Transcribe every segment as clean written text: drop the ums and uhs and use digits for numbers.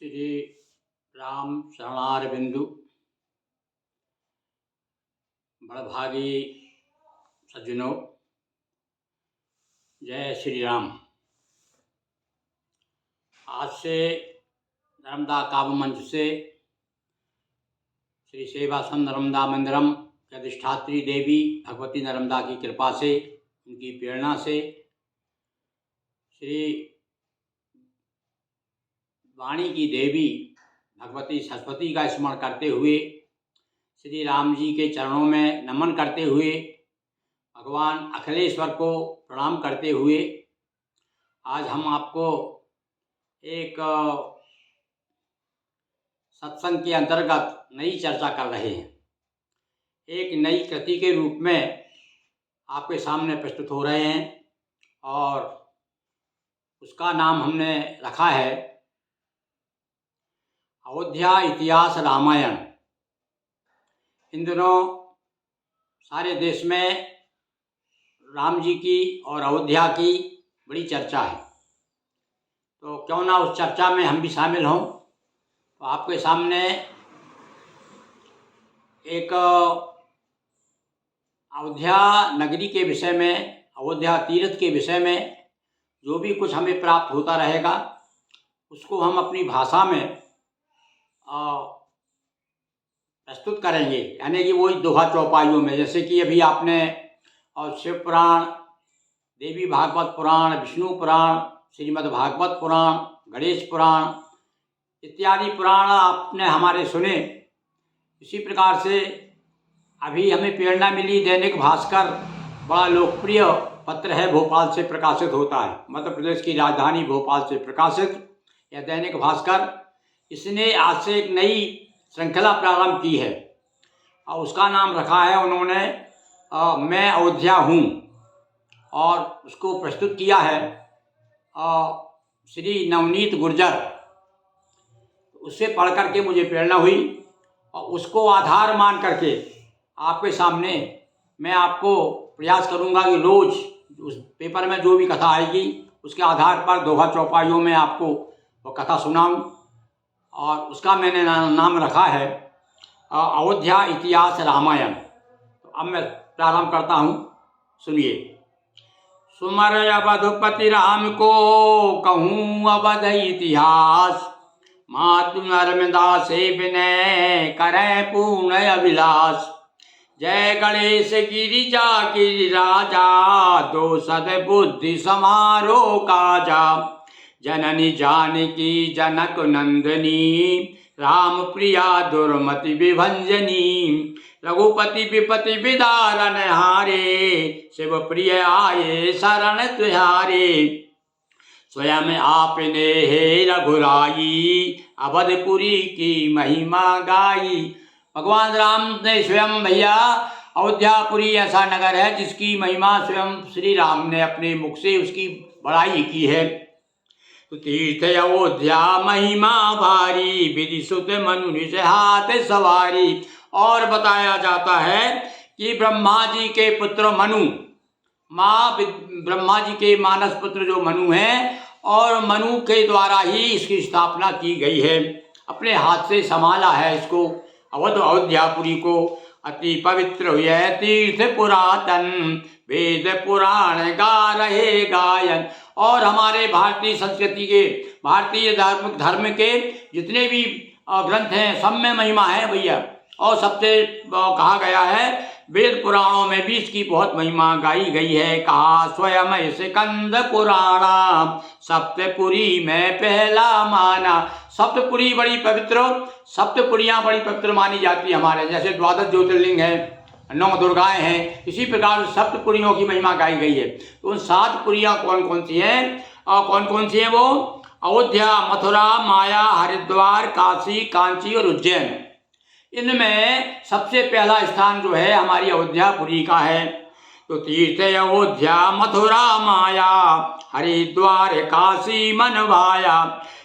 श्री राम शरणारविंदु बड़भागी सज्जनों, जय श्री राम। आज से नर्मदा काव्य मंच से श्री सेवासन नर्मदा मंदिरम के अधिष्ठात्री देवी भगवती नर्मदा की कृपा से, उनकी प्रेरणा से श्री वाणी की देवी भगवती सरस्वती का स्मरण करते हुए, श्री राम जी के चरणों में नमन करते हुए, भगवान अखिलेश्वर को प्रणाम करते हुए आज हम आपको एक सत्संग के अंतर्गत नई चर्चा कर रहे हैं। एक नई कृति के रूप में आपके सामने प्रस्तुत हो रहे हैं और उसका नाम हमने रखा है अयोध्या इतिहास रामायण। इन दिनों सारे देश में राम जी की और अयोध्या की बड़ी चर्चा है, तो क्यों ना उस चर्चा में हम भी शामिल हों। तो आपके सामने एक अयोध्या नगरी के विषय में, अयोध्या तीर्थ के विषय में जो भी कुछ हमें प्राप्त होता रहेगा उसको हम अपनी भाषा में प्रस्तुत करेंगे, यानी कि वही दोहा चौपाइयों में। जैसे कि अभी आपने शिव पुराण, देवी भागवत पुराण, विष्णु पुराण, श्रीमद् भागवत पुराण, गणेश पुराण इत्यादि पुराण आपने हमारे सुने। इसी प्रकार से अभी हमें प्रेरणा मिली, दैनिक भास्कर बड़ा लोकप्रिय पत्र है, भोपाल से प्रकाशित होता है, मध्य प्रदेश की राजधानी भोपाल से प्रकाशित यह दैनिक भास्कर। इसने आज से एक नई श्रृंखला प्रारंभ की है और उसका नाम रखा है उन्होंने मैं अयोध्या हूँ, और उसको प्रस्तुत किया है श्री नवनीत गुर्जर। उससे पढ़ करके मुझे प्रेरणा हुई और उसको आधार मान करके आपके सामने मैं आपको प्रयास करूँगा कि रोज़ उस पेपर में जो भी कथा आएगी उसके आधार पर दोहा चौपाइयों में आपको वो कथा सुनाऊँ। और उसका मैंने नाम रखा है अयोध्या इतिहास रामायण। तो अब मैं प्रारंभ करता हूँ, सुनिए। सुमर अवधपति राम को कहूँ अवध इतिहास, मातु नर्मदा से विनय करें पूर्ण अभिलाष। जय गणेश गिरिजा गिरि राजा, दो सद बुद्धि समारोह काजा। जननी जानकी जनक नंदनी, राम प्रिया दुर्मति विभंजनी। रघुपति विपति विदारन हारे, शिव प्रिय आये शरण तुहारे। स्वयं आपने हे रघुराई, अवधपुरी की महिमा गाई। भगवान राम ने स्वयं भैया अयोध्यापुरी ऐसा नगर है जिसकी महिमा स्वयं श्री राम ने अपने मुख से उसकी बड़ाई की है। तो तीर्थ अयोध्या महिमा भारी, विधि सुत मनु निज हाथ सवारी। और बताया जाता है कि ब्रह्मा जी के पुत्र मनु, ब्रह्मा जी के मानस पुत्र जो मनु हैं, और मनु के द्वारा ही इसकी स्थापना की गई है। अपने हाथ से संभाला है इसको, अवध अयोध्यापुरी को। अति पवित्र हुए तीर्थ पुरातन, वेद पुराण गा रहे गायन। और हमारे भारतीय संस्कृति के, भारतीय धर्म के जितने भी ग्रंथ हैं सब में महिमा है भैया। और सबसे कहा गया है, वेद पुराणों में भी इसकी बहुत महिमा गाई गई है। कहा स्वयं स्कंद पुराणा, सप्तपुरी में पहला माना। सप्तपुरी बड़ी पवित्र, सप्तपुरियाँ बड़ी पवित्र मानी जाती है हमारे। जैसे द्वादश ज्योतिर्लिंग है, 9 दुर्गाएं हैं, इसी प्रकार सप्तपुरियों की महिमा गाई गई है। तो उन 7 पुरियाँ कौन कौन सी हैं और कौन कौन सी हैं वो? अयोध्या, मथुरा, माया, हरिद्वार, काशी, कांची और उज्जैन। इनमें सबसे पहला स्थान जो है हमारी अयोध्यापुरी का है। तो तीर्थ अयोध्या मथुरा माया, हरिद्वार काशी मन भाया।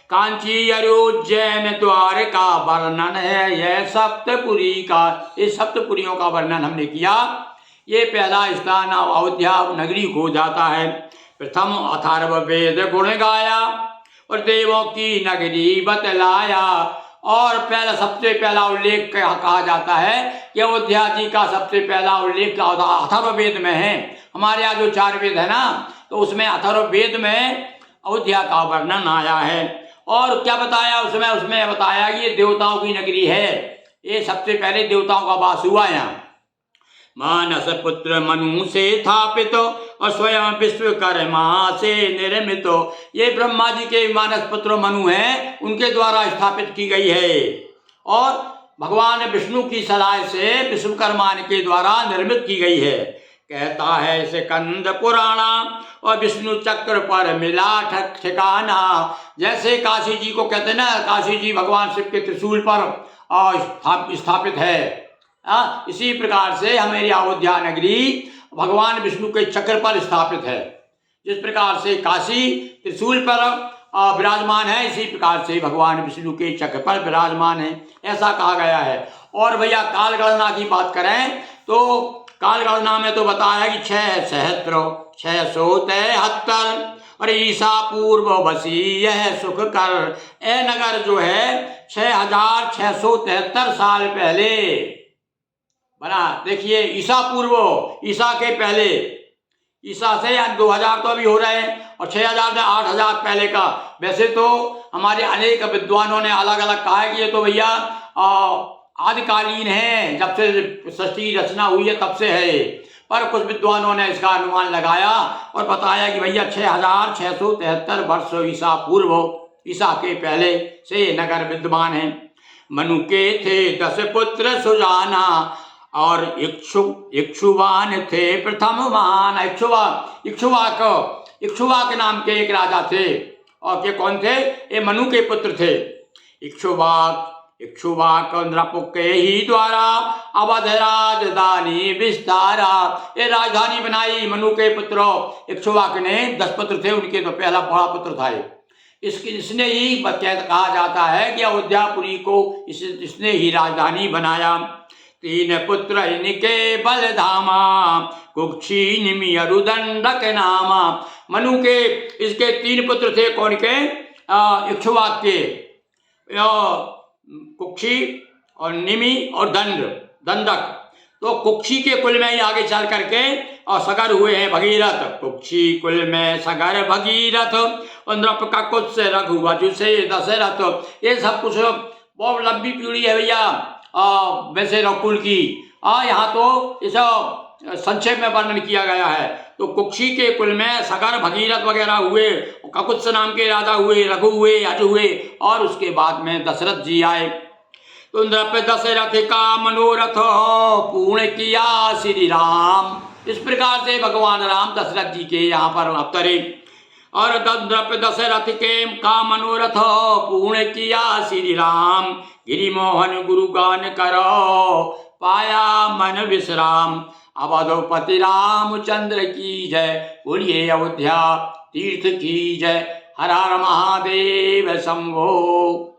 कांची उज्जैन द्वार का वर्णन है यह सप्तपुरी का। इस सप्तपुरियों का वर्णन हमने किया। ये पहला स्थान अयोध्या नगरी को जाता है। प्रथम अथर्व वेद गुण गाया, और देवों की नगरी बतलाया। और पहला सबसे पहला उल्लेख कहा जाता है कि अयोध्या जी का सबसे पहला उल्लेख अथर्ववेद में है। हमारे यहाँ जो 4 वेद है ना, तो उसमें अथर्ववेद में अयोध्या का वर्णन आया है। और क्या बताया उसमें बताया कि ये देवताओं की नगरी है, ये सबसे पहले देवताओं का वास हुआ यहाँ। मानस पुत्र मनु से स्थापित और स्वयं विश्वकर्मा से निर्मित। ये ब्रह्मा जी के मानस पुत्र मनु हैं, उनके द्वारा स्थापित की गई है और भगवान विष्णु की सलाह से विश्वकर्मा के द्वारा निर्मित की गई है। कहता है स्कंद पुराणा और विष्णु चक्र पर मिला ठिकाना। जैसे काशी जी को कहते हैं ना, काशी जी भगवान शिव के त्रिशूल पर स्थापित है, इसी प्रकार से हमारी अयोध्या नगरी भगवान विष्णु के चक्र पर स्थापित है। जिस प्रकार से काशी त्रिशूल पर विराजमान है, इसी प्रकार से भगवान विष्णु के चक्र पर विराजमान है, ऐसा कहा गया है। और भैया काल गणना की बात करें तो काल गणना में तो बताया कि 6 सहस्त्र 673 और ईसा पूर्व बसी यह सुख कर। ए नगर जो है 6673 साल पहले बना। देखिए ईसा पूर्व, ईसा के पहले, ईसा से 2000 तो अभी हो रहे हैं और 6000 से 8000 पहले का। वैसे तो हमारे अनेक विद्वानों ने अलग अलग कहा है कि ये तो भैया आदिकालीन है, जब से सृष्टि की रचना हुई है तब से है। पर कुछ विद्वानों ने इसका अनुमान लगाया और बताया कि भैया 6673 वर्ष ईसा पूर्व, ईसा के पहले से नगर विद्यमान है। मनु के थे 10 पुत्र सुजाना और इक्षुवान थे प्रथम महान। इक्षुवाक नाम के एक राजा थे। और के कौन थे? ये मनु के पुत्र थे। इक्षुवाक नृप के ही द्वारा अवध राजधानी विस्तारा। ये राजधानी बनाई मनु के पुत्र इक्षुवाक ने। 10 पुत्र थे उनके, तो पहला बड़ा पुत्र था इसने ही कहा जाता है कि अयोध्यापुरी को इसने ही राजधानी बनाया। 3 पुत्र इनके बलधामा कुक्षी निमि अरुदंडक नामा। मनु के इसके 3 पुत्र थे, कौन के? इक्षुवाक के, कुक्षी और निमि और दंडक। तो कुक्षी के कुल में ही आगे चल करके और सगर हुए हैं भगीरथ। कुक्षी कुल में सगर भगीरथ और नृप का कुछ से रघुवंश से दशरथ। ये सब कुछ बहुत लंबी पीढ़ी है भैया वैसे रकुल की। यहाँ तो इस संक्षेप में वर्णन किया गया है। तो कुक्षी के कुल में सगर भगीरथ वगैरह हुए, ककुत्स नाम के राजा हुए, रघु हुए, अज हुए और उसके बाद में दशरथ जी आए। तो नृप दशरथ का मनोरथ पूर्ण किया श्री राम। इस प्रकार से भगवान राम दशरथ जी के यहाँ पर अवतरे और नृप दशरथ के का मनोरथ पूर्ण किया श्री राम। गिरिमोहन गुरु गान करो पाया मन विश्राम। अवधपति रामचंद्र की जय, बोलिए अयोध्या तीर्थ की जय। हर हर महादेव शंभो।